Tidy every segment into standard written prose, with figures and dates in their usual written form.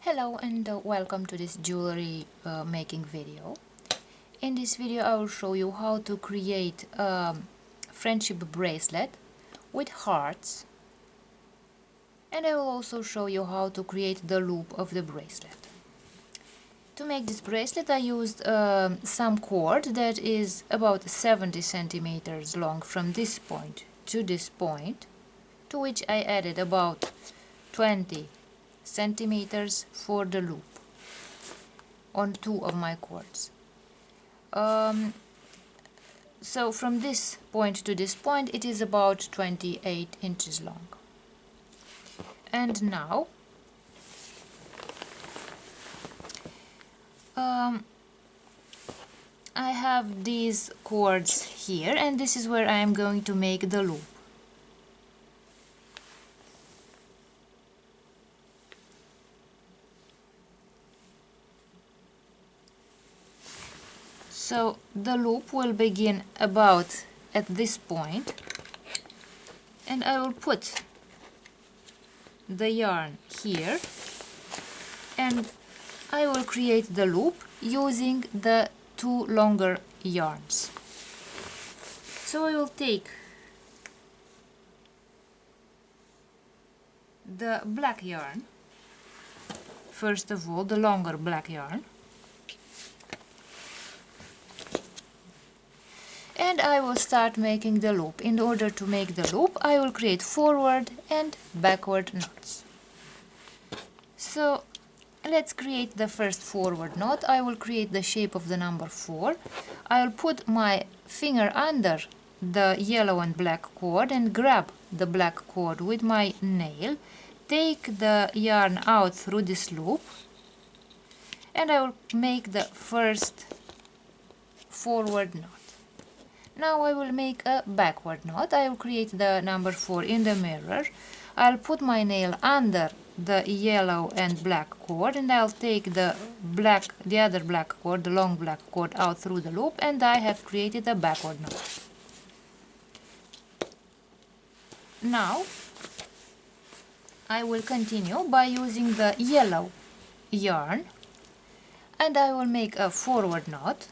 Hello and welcome to this jewelry making video. In this video I will show you how to create a friendship bracelet with hearts, and I will also show you how to create the loop of the bracelet. To make this bracelet I used some cord that is about 70 centimeters long from this point to this point, to which I added about 20 centimeters for the loop on two of my cords. So from this point to this point it is about 28 inches long. And now I have these cords here, and this is where I am going to make the loop. So the loop will begin about at this point, and I will put the yarn here, and I will create the loop using the two longer yarns. So I will take the black yarn, first of all, the longer black yarn, and I will start making the loop. In order to make the loop, I will create forward and backward knots. So let's create the first forward knot. I will create the shape of the number 4. I will put my finger under the yellow and black cord and grab the black cord with my nail, take the yarn out through this loop, and I will make the first forward knot. Now I will make a backward knot. I will create the number 4 in the mirror. I'll put my nail under the yellow and black cord, and I'll take the other black cord, the long black cord, out through the loop, and I have created a backward knot. Now I will continue by using the yellow yarn, and I will make a forward knot.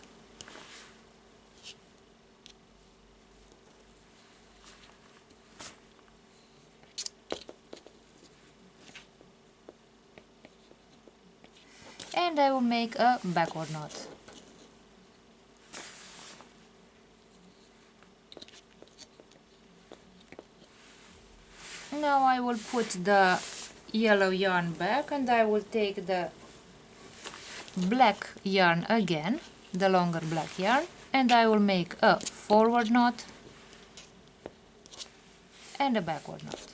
And I will make a backward knot. Now I will put the yellow yarn back, and I will take the black yarn again, the longer black yarn, and I will make a forward knot and a backward knot.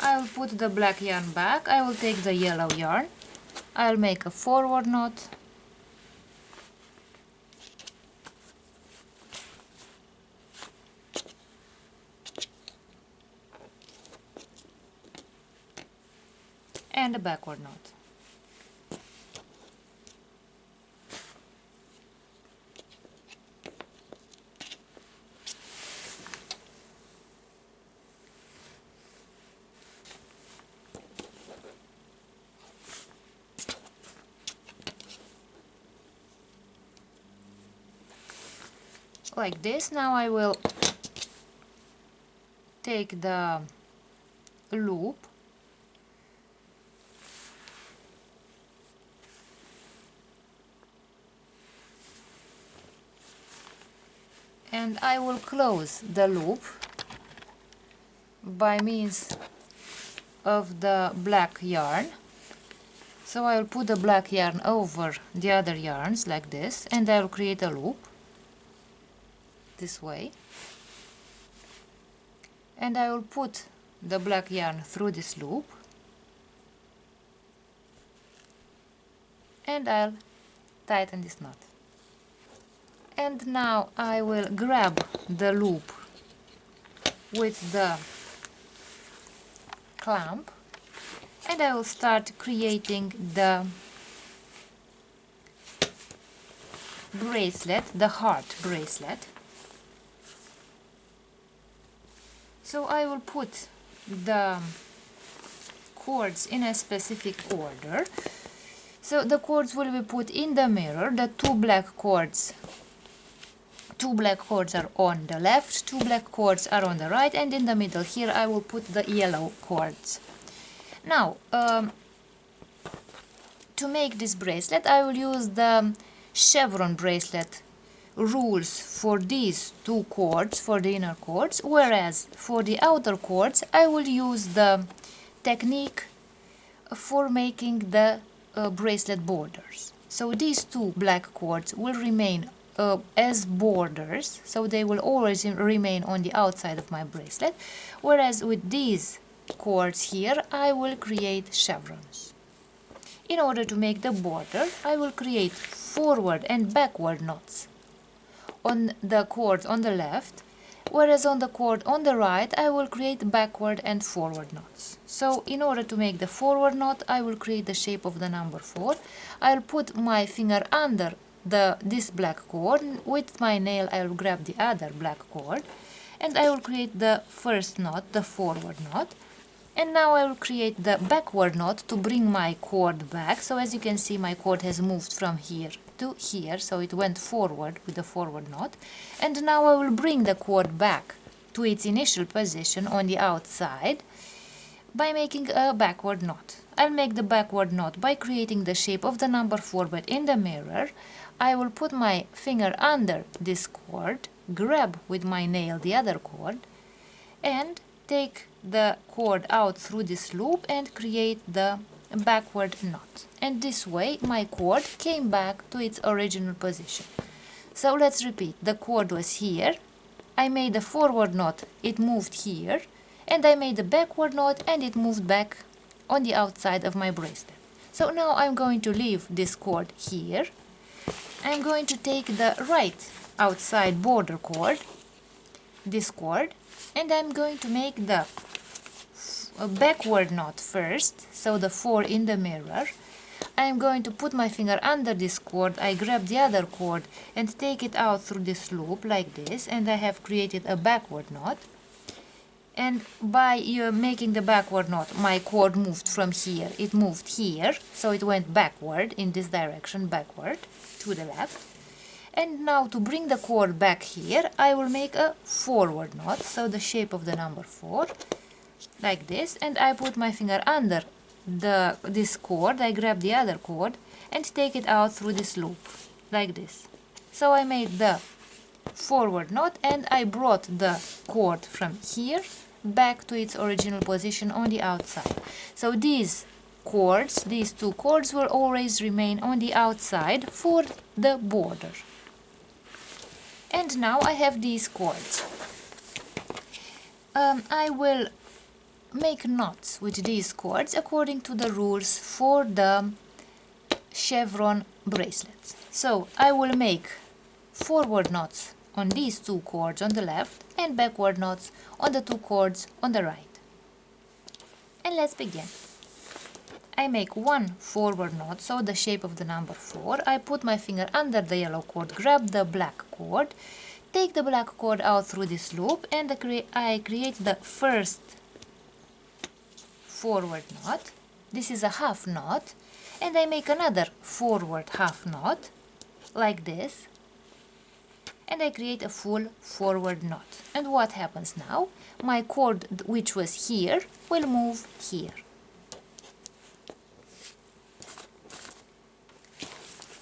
I will put the black yarn back, I will take the yellow yarn, I'll make a forward knot, and a backward knot. Like this. Now I will take the loop and I will close the loop by means of the black yarn. So I will put the black yarn over the other yarns like this, and I will create a loop this way, and I will put the black yarn through this loop, and I'll tighten this knot. And now I will grab the loop with the clamp, and I will start creating the bracelet, the heart bracelet. So I will put the cords in a specific order. So the cords will be put in the mirror. The two black cords are on the left, two black cords are on the right, and in the middle here I will put the yellow cords. Now, to make this bracelet, I will use the chevron bracelet rules for these two cords, for the inner cords, whereas for the outer cords I will use the technique for making the bracelet borders. So these two black cords will remain as borders, so they will always remain on the outside of my bracelet, whereas with these cords here I will create chevrons. In order to make the border, I will create forward and backward knots on the cord on the left, whereas on the cord on the right I will create backward and forward knots. So in order to make the forward knot, I will create the shape of the number 4. I'll put my finger under this black cord. With my nail I will grab the other black cord and I will create the first knot, the forward knot. And now I will create the backward knot to bring my cord back. So as you can see, my cord has moved from here to here, so it went forward with the forward knot. And now I will bring the cord back to its initial position on the outside by making a backward knot. I'll make the backward knot by creating the shape of the number 4, but in the mirror. I will put my finger under this cord, grab with my nail the other cord, and take the cord out through this loop and create the backward knot. And this way my cord came back to its original position. So let's repeat. The cord was here, I made a forward knot, it moved here, and I made a backward knot and it moved back on the outside of my bracelet. So now I'm going to leave this cord here. I'm going to take the right outside border cord, this cord, and I'm going to make the backward knot first, so the 4 in the mirror. I'm going to put my finger under this cord, I grab the other cord and take it out through this loop like this, and I have created a backward knot. And by making the backward knot, my cord moved from here, it moved here, so it went backward in this direction, backward to the left. And now to bring the cord back here, I will make a forward knot, so the shape of the number 4, like this, and I put my finger under this cord, I grab the other cord and take it out through this loop, like this. So I made the forward knot and I brought the cord from here back to its original position on the outside. So these cords, these two cords, will always remain on the outside for the border. And now I have these cords. I will make knots with these cords according to the rules for the chevron bracelets. So I will make forward knots on these two cords on the left and backward knots on the two cords on the right. And let's begin. I make one forward knot, so the shape of the number 4. I put my finger under the yellow cord, grab the black cord, take the black cord out through this loop, and I create the first forward knot. This is a half knot, and I make another forward half knot like this, and I create a full forward knot. And what happens now? My cord, which was here, will move here.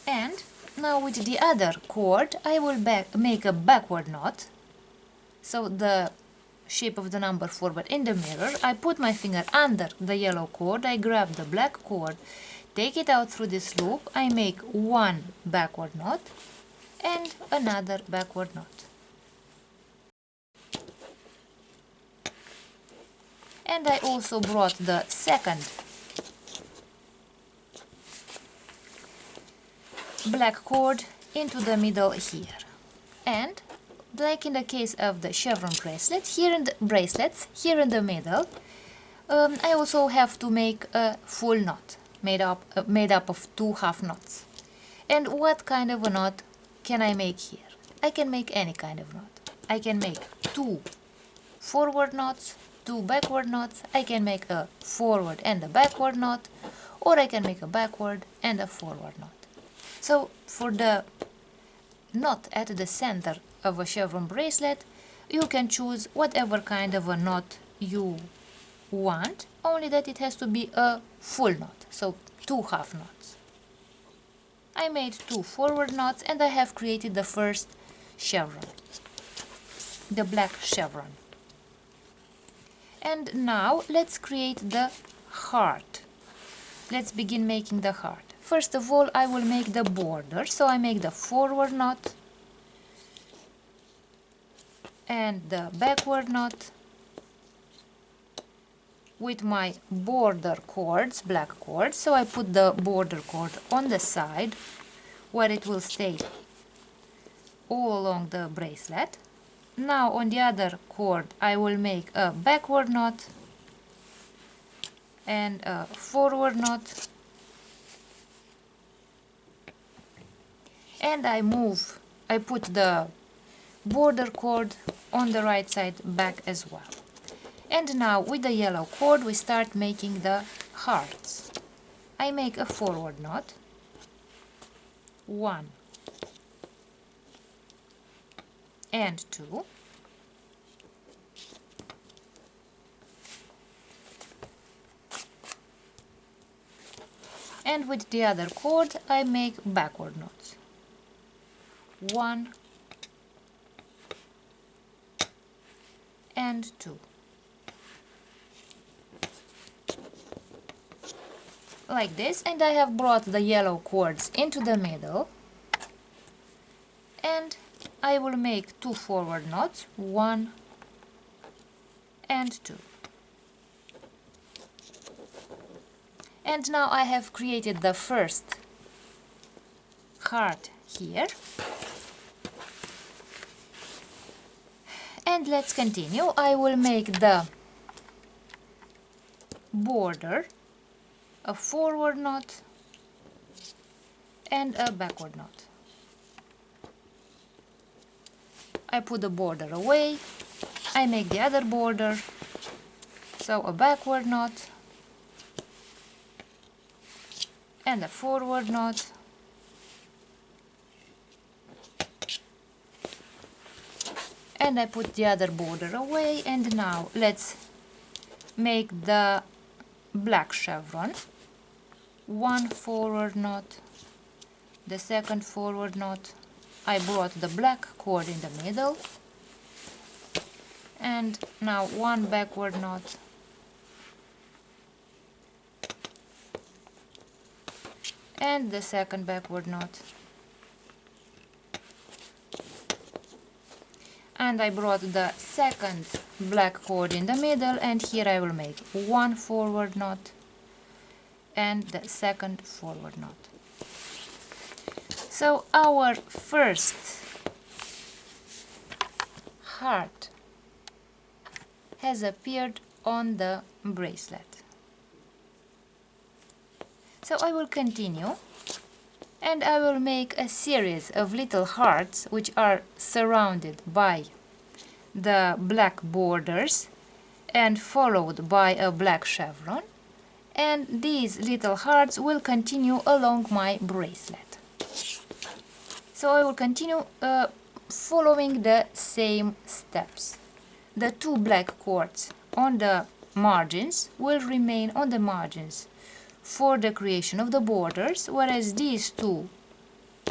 And now with the other cord I will make a backward knot, so the shape of the number 4 but in the mirror. I put my finger under the yellow cord, I grab the black cord, take it out through this loop, I make one backward knot and another backward knot. And I also brought the second black cord into the middle here. And like in the case of the chevron bracelet, here in the bracelets, here in the middle, I also have to make a full knot made up of two half knots. And what kind of a knot can I make here? I can make any kind of knot. I can make 2 forward knots, 2 backward knots. I can make a forward and a backward knot, or I can make a backward and a forward knot. So for the knot at the center of a chevron bracelet, you can choose whatever kind of a knot you want, only that it has to be a full knot, so 2 half knots. I made 2 forward knots and I have created the first chevron, the black chevron. And now let's create the heart. Let's begin making the heart. First of all, I will make the border, so I make the forward knot and the backward knot with my border cords, black cords. So I put the border cord on the side where it will stay all along the bracelet. Now on the other cord I will make a backward knot and a forward knot, and I put the border cord on the right side back as well. And now with the yellow cord we start making the hearts. I make a forward knot, 1 and 2, and with the other cord I make backward knots, 1 and 2. Like this, and I have brought the yellow cords into the middle, and I will make 2 forward knots, 1 and 2. And now I have created the first heart here. And let's continue. I will make the border, a forward knot and a backward knot. I put the border away, I make the other border, so a backward knot and a forward knot, and I put the other border away. And now let's make the black chevron, 1 forward knot, the second forward knot. I brought the black cord in the middle, and now 1 backward knot and the second backward knot, and I brought the second black cord in the middle, and here I will make 1 forward knot and the second forward knot. So our first heart has appeared on the bracelet. So I will continue, and I will make a series of little hearts which are surrounded by the black borders and followed by a black chevron, and these little hearts will continue along my bracelet. So I will continue following the same steps. The 2 black cords on the margins will remain on the margins for the creation of the borders, whereas these 2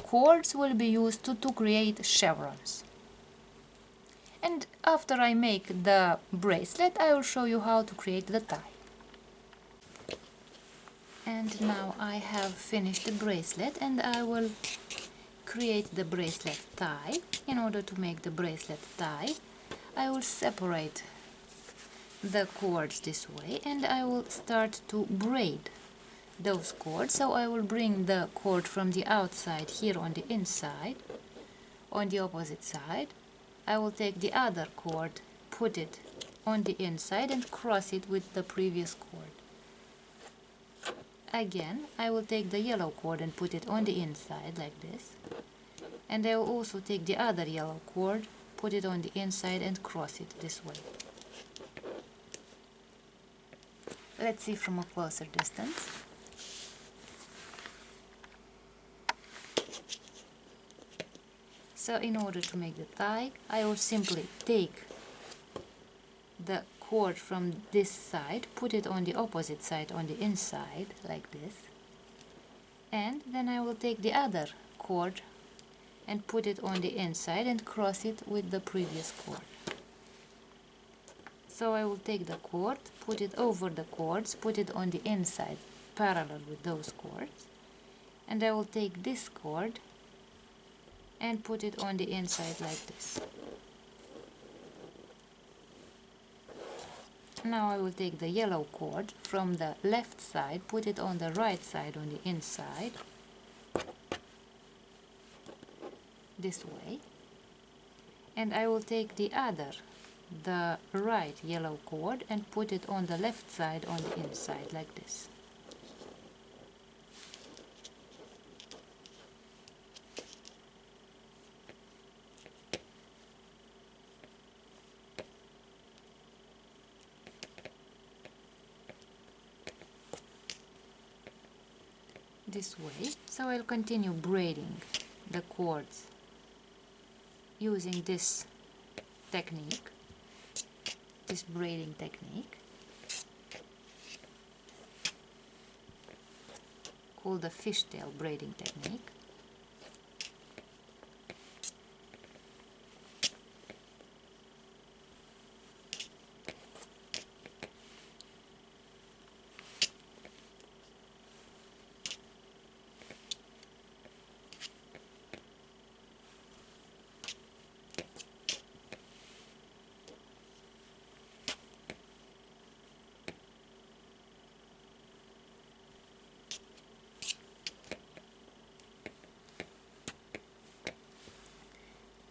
cords will be used to create chevrons. And after I make the bracelet, I will show you how to create the tie. And now I have finished the bracelet, and I will create the bracelet tie. In order to make the bracelet tie, I will separate the cords this way, and I will start to braid those cords. So I will bring the cord from the outside here on the inside, on the opposite side. I will take the other cord, put it on the inside and cross it with the previous cord. Again, I will take the yellow cord and put it on the inside like this, And I will also take the other yellow cord, put it on the inside and cross it this way. Let's see from a closer distance. So in order to make the tie, I will simply take the cord from this side, put it on the opposite side on the inside, like this. And then I will take the other cord and put it on the inside and cross it with the previous cord. So I will take the cord, put it over the cords, put it on the inside parallel with those cords, and I will take this cord and put it on the inside like this. Now I will take the yellow cord from the left side, put it on the right side on the inside, this way, and I will take the right yellow cord and put it on the left side on the inside like this. This way. So I'll continue braiding the cords using this technique, this braiding technique called the fishtail braiding technique.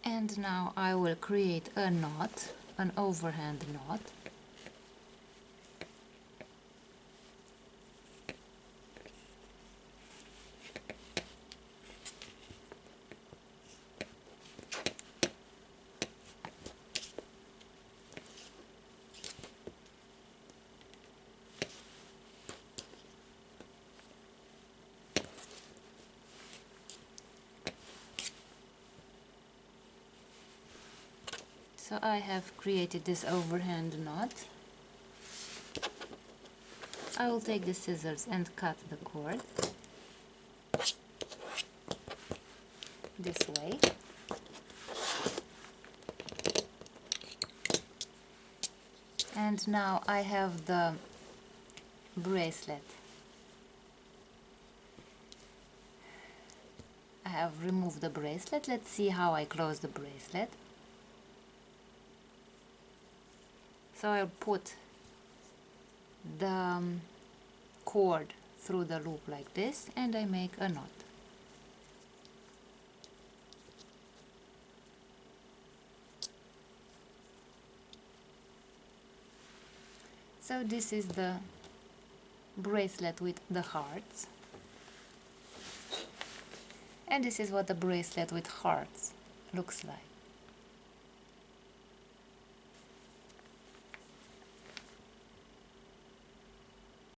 And now I will create a knot, an overhand knot. So I have created this overhand knot. I will take the scissors and cut the cord this way. And now I have the bracelet. I have removed the bracelet. Let's see how I close the bracelet. So I'll put the cord through the loop like this and I make a knot. So this is the bracelet with the hearts. And this is what the bracelet with hearts looks like.